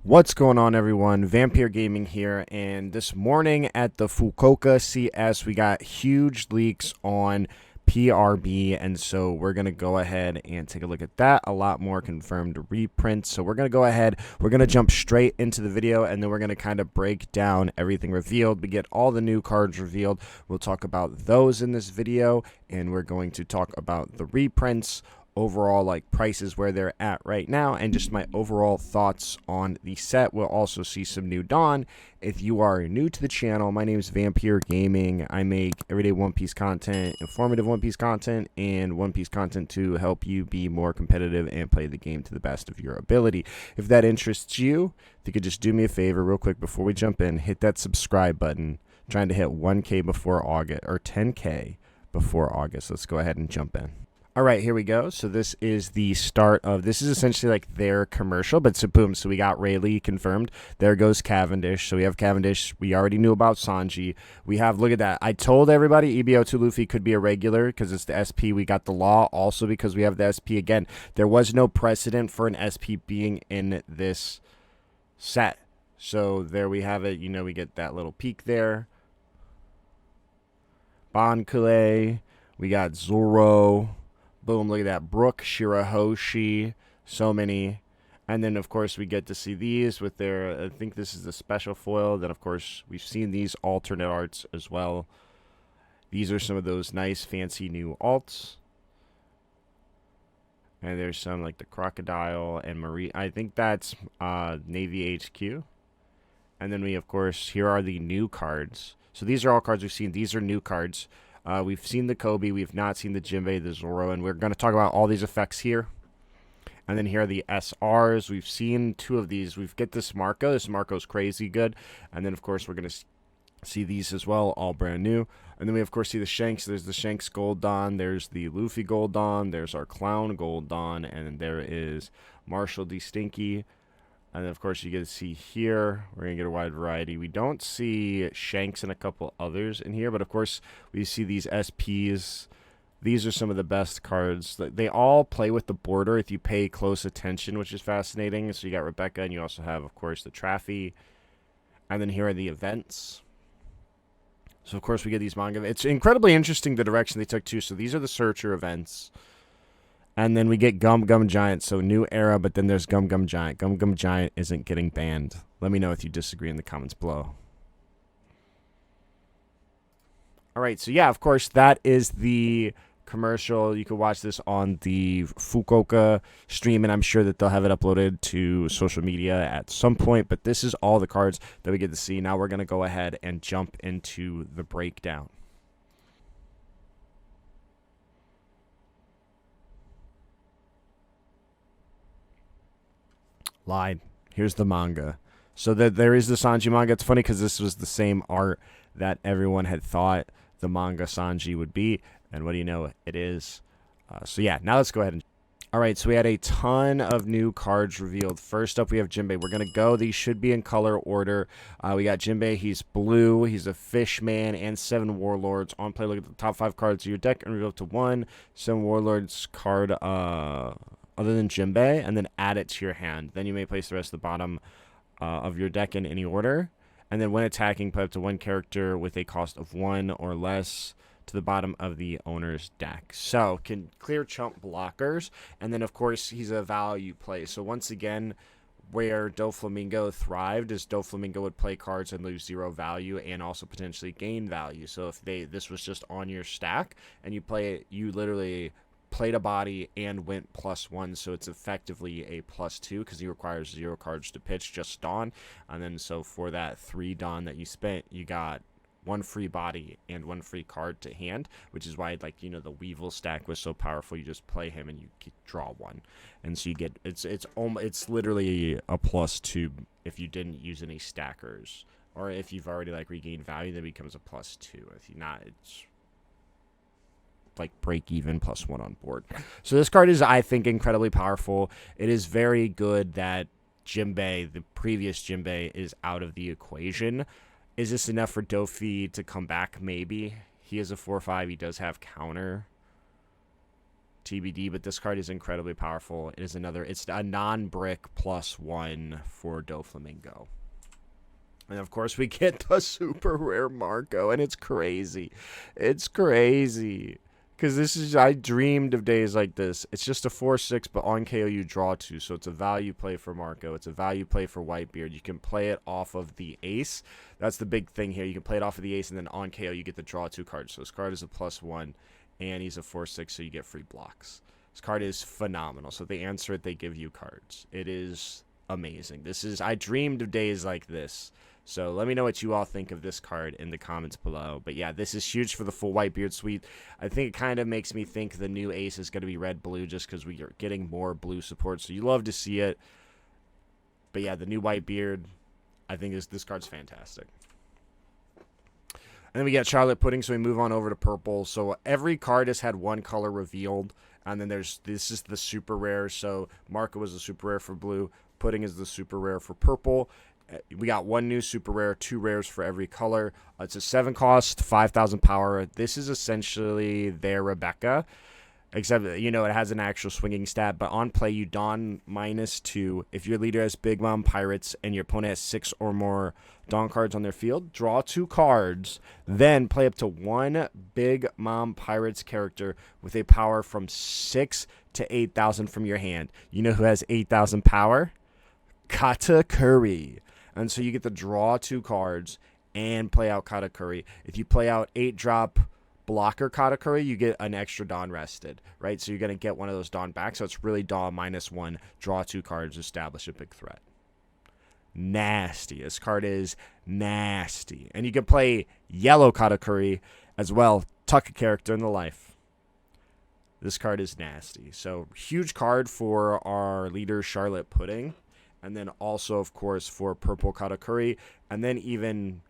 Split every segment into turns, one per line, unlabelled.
What's going on, everyone? Vampyr Gaming here, and this morning at the Fukuoka CS we got huge leaks on PRB, and so we're going to go ahead and take a look at that. A lot more confirmed reprints, so we're going to go ahead, we're going to jump straight into the video, and then we're going to kind of break down everything revealed. We get all the new cards revealed. We'll talk about those in this video, and we're going to talk about the reprints, overall like prices where they're at right now, and just my overall thoughts on the set. We'll also see some new Dawn. If you are new to the channel, my name is Vampyr Gaming. I make everyday One Piece content, informative One Piece content, and One Piece content to help you be more competitive and play the game to the best of your ability. If that interests you, if you could just do me a favor real quick before we jump in, hit that subscribe button. I'm trying to hit 1K before August, or 10K before August. Let's go ahead and jump in. All right, here we go. So this is the start of, this is essentially like their commercial, but so boom, so we got Rayleigh confirmed. There goes Cavendish. So we have Cavendish. We already knew about Sanji. We have, look at that. I told everybody PRB02 Luffy could be a regular because it's the SP. We got the law also because we have the SP again. There was no precedent for an SP being in this set. So there we have it. You know, we get that little peak there. Bon Kurei. We got Zoro. Boom, look at that. Brook, Shirahoshi, so many. And then, of course, we get to see these with their, I think this is the special foil. Then, of course, we've seen these alternate arts as well. These are some of those nice, fancy new alts. And there's some like the Crocodile and Marie. I think that's Navy HQ. And then we, of course, here are the new cards. So these are all cards we've seen. These are new cards. We've seen the Kobe, we've not seen the Jinbei, the Zoro, and we're going to talk about all these effects here. And then here are the SRs. We've seen two of these. We get this Marco. This Marco's crazy good. And then, of course, we're going to see these as well, all brand new. And then we, of course, see the Shanks. There's the Shanks Gold Dawn. There's the Luffy Gold Dawn. There's our Clown Gold Dawn. And there is Marshall D. Stinky. And then, of course, you get to see here, we're going to get a wide variety. We don't see Shanks and a couple others in here, but, of course, we see these SPs. These are some of the best cards. They all play with the border if you pay close attention, which is fascinating. So you got Rebecca, and you also have, of course, the Traffy. And then here are the events. So, of course, we get these manga. It's incredibly interesting the direction they took, too. So these are the Searcher events. And then we get Gum Gum Giant, so new era, but then there's Gum Gum Giant. Gum Gum Giant isn't getting banned. Let me know if you disagree in the comments below. All right, so yeah, of course, that is the commercial. You can watch this on the Fukuoka stream, and I'm sure that they'll have it uploaded to social media at some point, but this is all the cards that we get to see. Now we're going to go ahead and jump into the breakdown. Lied. Here's the manga. So there is the Sanji manga. It's funny because this was the same art that everyone had thought the manga Sanji would be. And what do you know? It is. So yeah, now let's go ahead and... All right, so we had a ton of new cards revealed. First up, we have Jinbei. We're going to go. These should be in color order. We got Jinbei. He's blue. He's a fish man and 7 warlords. On play, look at the top 5 cards of your deck and reveal to 1. 7 warlords card... other than Jinbei, and then add it to your hand. Then you may place the rest of the bottom of your deck in any order. And then when attacking, put up to 1 character with a cost of 1 or less to the bottom of the owner's deck. So, can clear chump blockers. And then, of course, he's a value play. So, once again, where Doflamingo thrived is Doflamingo would play cards and lose 0 value and also potentially gain value. So, if this was just on your stack and you play it, you literally... played a body and went +1, so it's effectively a +2 because he requires 0 cards to pitch, just Dawn. And then so for that 3 Dawn that you spent, you got 1 free body and 1 free card to hand, which is why, like, you know, the Weevil stack was so powerful. You just play him and you draw 1, and so you get it's literally a +2 if you didn't use any stackers, or if you've already like regained value, then it becomes a +2. If you're not, it's like break even +1 on board. So this card is, I think, incredibly powerful. It is very good that Jinbei, the previous Jinbei, is out of the equation. Is this enough for Dofi to come back? Maybe. He is a 4/5. He does have counter. TBD, but this card is incredibly powerful. It is it's a non-brick +1 for Doflamingo. And of course we get the super rare Marco, and it's crazy. It's crazy. Because I dreamed of days like this. It's just a 4/6, but on KO you draw 2. So it's a value play for Marco. It's a value play for Whitebeard. You can play it off of the ace. That's the big thing here. You can play it off of the ace, and then on KO you get the draw 2 cards. So this card is a +1, and he's a 4/6, so you get free blocks. This card is phenomenal. So if they answer it, they give you cards. It is amazing. I dreamed of days like this. So let me know what you all think of this card in the comments below. But yeah, this is huge for the full Whitebeard suite. I think it kind of makes me think the new ace is going to be red-blue just because we are getting more blue support. So you love to see it. But yeah, the new Whitebeard, I think this card's fantastic. And then we get Charlotte Pudding, so we move on over to purple. So every card has had one color revealed. And then this is the super rare. So Marco was the super rare for blue. Pudding is the super rare for purple. We got one new super rare, 2 rares for every color. It's a 7 cost, 5,000 power. This is essentially their Rebecca, except, it has an actual swinging stat. But on play, you don -2. If your leader has Big Mom Pirates and your opponent has 6 or more Dawn cards on their field, draw 2 cards. Then play up to 1 Big Mom Pirates character with a power from 6 to 8,000 from your hand. You know who has 8,000 power? Katakuri. And so you get to draw 2 cards and play out Katakuri. If you play out 8-drop blocker Katakuri, you get an extra Dawn rested, right? So you're going to get one of those Dawn back. So it's really Dawn -1, draw 2 cards, establish a big threat. Nasty. This card is nasty. And you can play yellow Katakuri as well, tuck a character in the life. This card is nasty. So huge card for our leader, Charlotte Pudding. And then also, of course, for purple Katakuri. And then even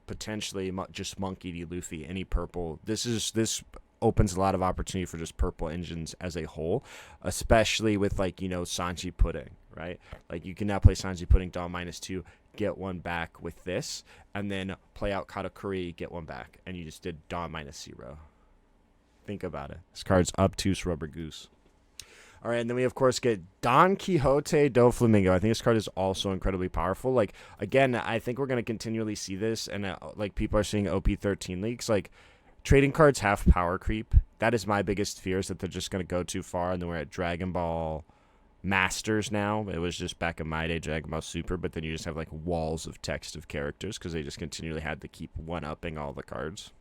potentially just Monkey D. Luffy, any purple. This opens a lot of opportunity for just purple engines as a whole. Especially with, Sanji Pudding, right? Like, you can now play Sanji Pudding, Dawn -2, get 1 back with this. And then play out Katakuri, get 1 back. And you just did Dawn -0. Think about it. This card's obtuse rubber goose. All right, and then we, of course, get Don Quixote Doflamingo. I think this card is also incredibly powerful. Like, again, I think we're going to continually see this, and, people are seeing OP13 leaks. Like, trading cards have power creep. That is my biggest fear, is that they're just going to go too far, and then we're at Dragon Ball Masters now. It was just back in my day, Dragon Ball Super, but then you just have, walls of text of characters because they just continually had to keep one-upping all the cards.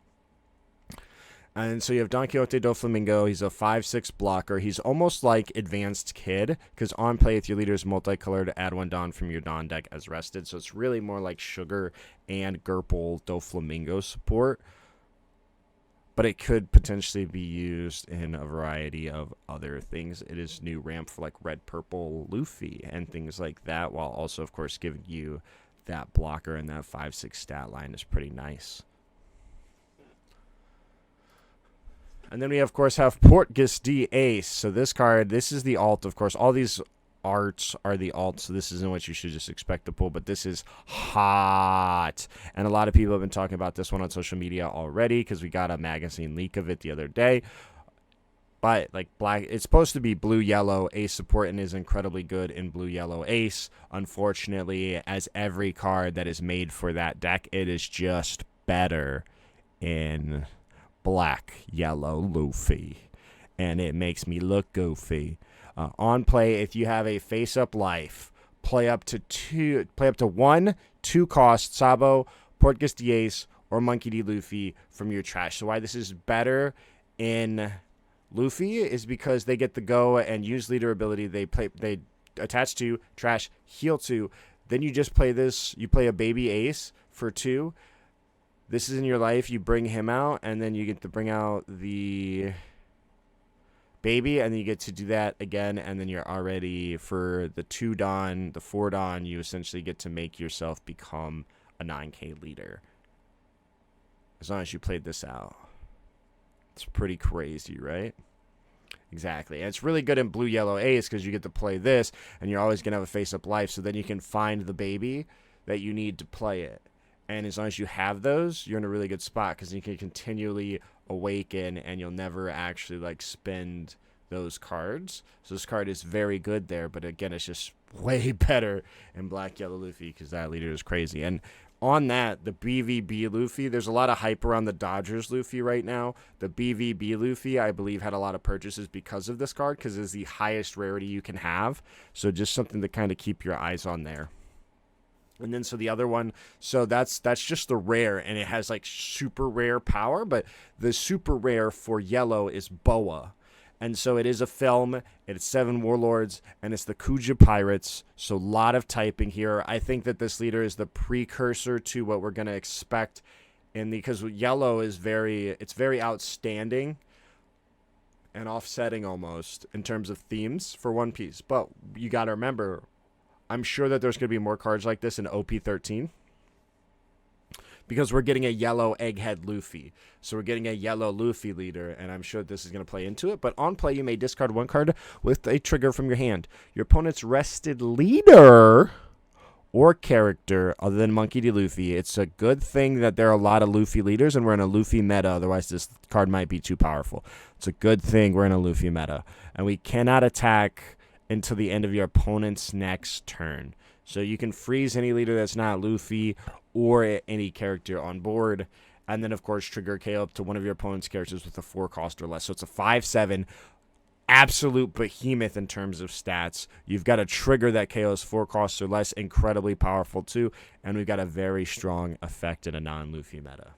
And so you have Don Quixote Doflamingo. He's a 5/6 blocker. He's almost like Advanced Kid, because on play, if your leader is multicolored, add 1 Don from your Don deck as rested. So it's really more like Sugar and Gurple Doflamingo support. But it could potentially be used in a variety of other things. It is new ramp for Red Purple Luffy and things like that, while also, of course, giving you that blocker, and that 5/6 stat line is pretty nice. And then we, of course, have Portgas D Ace. So this card, this is the alt, of course. All these arts are the alt, so this isn't what you should just expect to pull. But this is hot. And a lot of people have been talking about this one on social media already because we got a magazine leak of it the other day. But, black, it's supposed to be blue-yellow Ace support and is incredibly good in blue-yellow Ace. Unfortunately, as every card that is made for that deck, it is just better in black, yellow, Luffy, and it makes me look goofy. On play, if you have a face-up life, play up to 1 2-cost Sabo, Portgas D Ace, or Monkey D. Luffy from your trash. So why this is better in Luffy is because they get to go and use leader ability. They attach to trash, heal 2. Then you just play this. You play a baby Ace for 2. This is in your life, you bring him out, and then you get to bring out the baby, and then you get to do that again, and then you're already, for the 2 Dawn, the 4 Dawn, you essentially get to make yourself become a 9K leader. As long as you played this out. It's pretty crazy, right? Exactly. And it's really good in blue-yellow Ace because you get to play this, and you're always going to have a face-up life, so then you can find the baby that you need to play it. And as long as you have those, you're in a really good spot because you can continually awaken and you'll never actually spend those cards. So this card is very good there, but again, it's just way better in Black Yellow Luffy because that leader is crazy. And on that, the BVB Luffy, there's a lot of hype around the Dodgers Luffy right now. The BVB Luffy, I believe, had a lot of purchases because of this card because it's the highest rarity you can have. So just something to kind of keep your eyes on there. And then so the other one, so that's just the rare, and it has like super rare power, but the super rare for yellow is Boa. And so it is a film, it's 7 Warlords, and it's the Kuja Pirates, so a lot of typing here. I think that this leader is the precursor to what we're going to expect because yellow is very outstanding and offsetting almost in terms of themes for One Piece. But you got to remember, I'm sure that there's going to be more cards like this in OP13 because we're getting a yellow Egghead Luffy. So we're getting a yellow Luffy leader, and I'm sure this is going to play into it. But on play, you may discard 1 card with a trigger from your hand. Your opponent's rested leader or character other than Monkey D. Luffy. It's a good thing that there are a lot of Luffy leaders, and we're in a Luffy meta. Otherwise, this card might be too powerful. It's a good thing we're in a Luffy meta. And we cannot attack until the end of your opponent's next turn. So you can freeze any leader that's not Luffy or any character on board. And then, of course, trigger KO up to one of your opponent's characters with a 4 cost or less. So it's a 5/7 absolute behemoth in terms of stats. You've got a trigger that KOs 4 costs or less, incredibly powerful too. And we've got a very strong effect in a non-Luffy meta.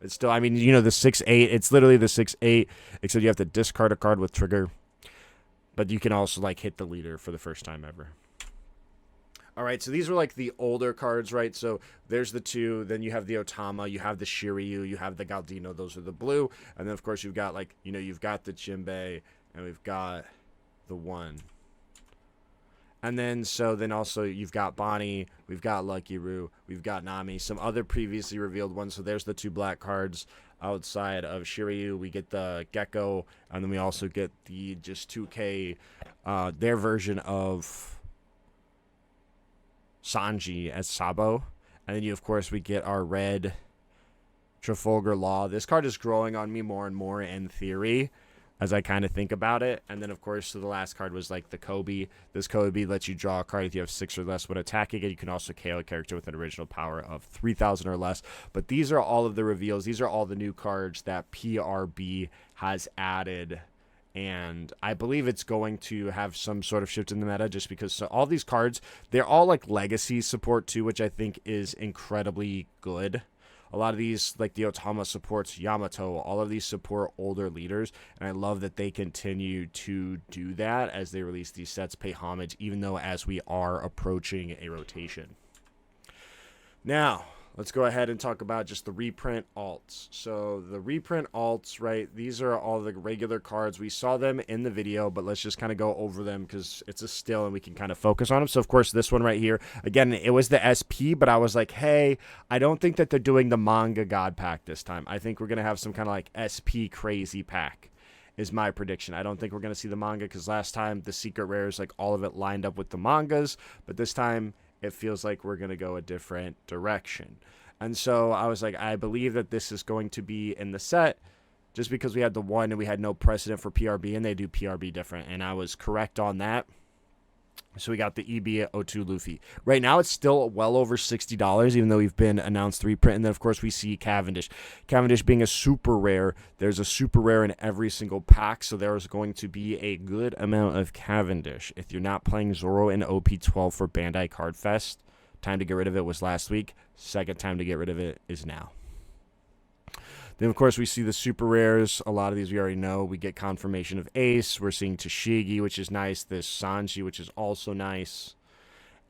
It's still, I mean, you know, the 6/8, it's literally the 6/8, except you have to discard a card with trigger. But you can also, like, hit the leader for the first time ever. All right, so these are, like, the older cards, right? So there's the 2. Then you have the Otama. You have the Shiryu. You have the Galdino. Those are the blue. And then, of course, you've got, like, you know, you've got the Jinbei. And we've got the 1. And then, so then also you've got Bonnie. We've got Lucky Roo. We've got Nami. Some other previously revealed ones. So there's the 2 black cards. Outside of Shiryu, we get the Gecko, and then we also get the just 2K, their version of Sanji as Sabo. And then, of course, we get our red Trafalgar Law. This card is growing on me more and more in theory as I kind of think about it. And then, of course, so the last card was like the Kobe. This Kobe lets you draw a card if you have 6 or less when attacking it. You can also KO a character with an original power of 3,000 or less. But these are all of the reveals. These are all the new cards that PRB has added. And I believe it's going to have some sort of shift in the meta just because so all these cards, they're all like legacy support too, which I think is incredibly good. A lot of these, like the Otama supports Yamato, all of these support older leaders, and I love that they continue to do that as they release these sets, pay homage, even though as we are approaching a rotation. Now, let's go ahead and talk about just the reprint alts. So the reprint alts, right, these are all the regular cards. We saw them in the video, but let's just kind of go over them because it's a still and we can kind of focus on them. So, of course, this one right here, again, it was the SP, but I was like, hey, I don't think that they're doing the manga God pack this time. I think we're going to have some kind of like SP crazy pack is my prediction. I don't think we're going to see the manga because last time the secret rares, like all of it lined up with the mangas, but this time it feels like we're going to go a different direction. And so I was like, I believe that this is going to be in the set just because we had the 1 and we had no precedent for PRB and they do PRB different. And I was correct on that. So we got the PRB02 Luffy. Right now it's still well over $60 even though we've been announced reprint. And then of course we see Cavendish. Cavendish being a super rare. There's a super rare in every single pack. So there is going to be a good amount of Cavendish. If you're not playing Zoro in OP12 for Bandai Card Fest, time to get rid of it was last week. Second time to get rid of it is now. Then, of course, we see the super rares. A lot of these we already know. We get confirmation of Ace. We're seeing Tashigi, which is nice. This Sanji, which is also nice.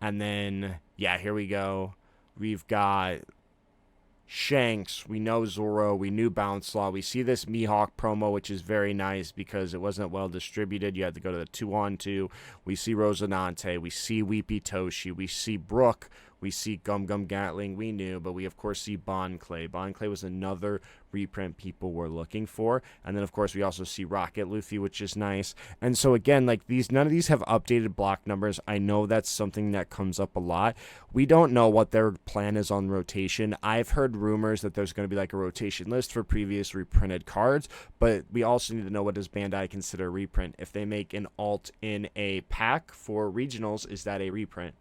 And then, yeah, here we go. We've got Shanks. We know Zoro. We knew Bounce Law. We see this Mihawk promo, which is very nice because it wasn't well distributed. You had to go to the 2-on-2. We see Rosinante. We see Weepy Toshi. We see Brook. We see Gum Gum Gatling, we knew, but we of course see Bon Kurei. Bon Kurei was another reprint people were looking for. And then of course we also see Rocket Luffy, which is nice. And so again, like none of these have updated block numbers. I know that's something that comes up a lot. We don't know what their plan is on rotation. I've heard rumors that there's going to be like a rotation list for previous reprinted cards, but we also need to know, what does Bandai consider a reprint? If they make an alt in a pack for regionals, is that a reprint?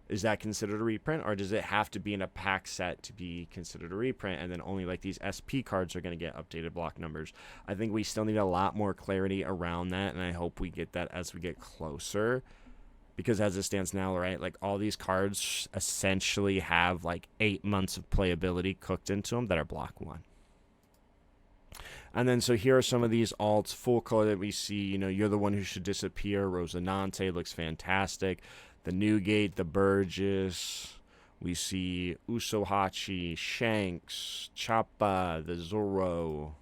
Is that considered a reprint, or does it have to be in a pack set to be considered a reprint, and then only like these SP cards are going to get updated block numbers? I think we still need a lot more clarity around that, and I hope we get that as we get closer, because as it stands now, right, like all these cards essentially have like 8 months of playability cooked into them that are block 1. And then so here are some of these alts, full color that we see. You know, You're the One Who Should Disappear, Rosinante looks fantastic. The Newgate, the Burgess, we see Usohachi, Shanks, Choppa, the Zoro.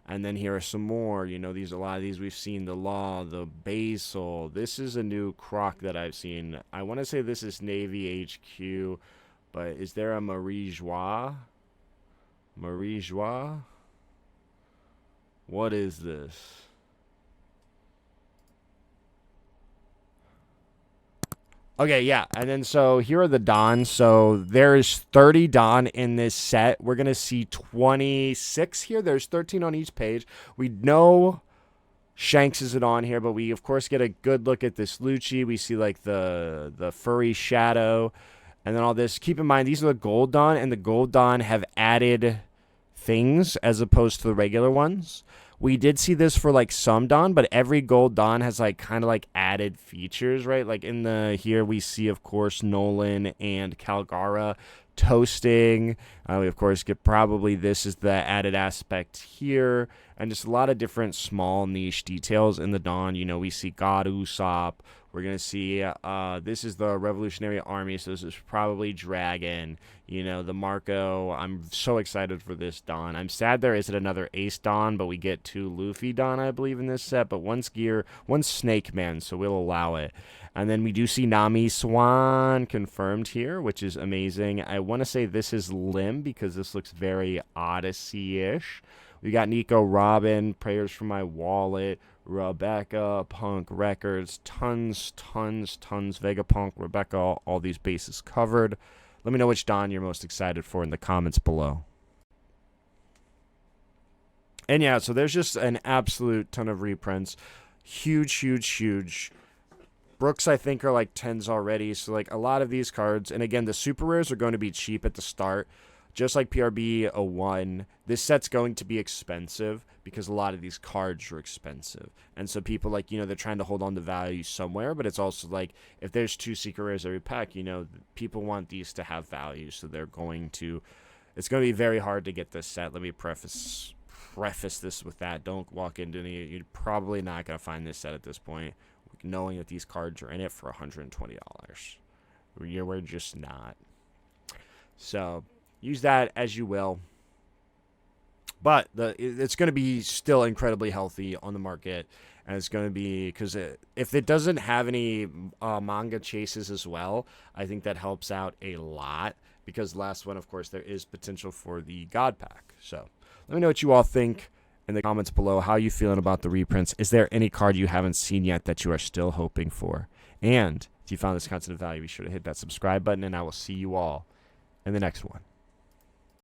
And then here are some more. You know, a lot of these we've seen. The Law, the Basil. This is a new croc that I've seen. I want to say this is Navy HQ, but is there a Marie Joie? Marie Joie? What is this? Okay, yeah, and then so here are the Dons. So there's 30 Don in this set. We're going to see 26 here. There's 13 on each page. We know Shanks isn't on here, but we, of course, get a good look at this Lucci. We see, like, the furry shadow and then all this. Keep in mind, these are the Gold Don, and the Gold Don have added things as opposed to the regular ones. We did see this for like some Don, but every Gold Don has like kind of like added features, right? Like in the here we see, of course, Nolan and Calgara toasting. We of course get probably this is the added aspect here, and just a lot of different small niche details in the Don. You know, we see God Usopp. We're gonna see this is the Revolutionary Army, so this is probably Dragon. You know, the Marco. I'm so excited for this Don. I'm sad there isn't another Ace Don, but we get 2 Luffy Don, I believe, in this set. But one's Gear, one's Snake Man, so we'll allow it. And then we do see Nami Swan confirmed here, which is amazing. I want to say this is Lim because this looks very Odyssey-ish. We got Nico Robin, Prayers for My Wallet, Rebecca, Punk Records, tons, Vegapunk, Rebecca, all these bases covered. Let me know which Don you're most excited for in the comments below. And yeah, so there's just an absolute ton of reprints. Huge. Brooks, I think, are like 10s already. So like a lot of these cards, and again, the super rares are going to be cheap at the start. Just like PRB01, this set's going to be expensive because a lot of these cards are expensive. And so people, like, you know, they're trying to hold on to value somewhere, but it's also like if there's 2 secret rares every pack, you know, people want these to have value. So they're going to, it's going to be very hard to get this set. Let me preface this with that. Don't walk into any, you're probably not going to find this set at this point, knowing that these cards are in it for $120. We're just not. So use that as you will. But it's going to be still incredibly healthy on the market. And it's going to be, because if it doesn't have any manga chases as well, I think that helps out a lot. Because last one, of course, there is potential for the God Pack. So let me know what you all think in the comments below. How are you feeling about the reprints? Is there any card you haven't seen yet that you are still hoping for? And if you found this content of value, be sure to hit that subscribe button. And I will see you all in the next one.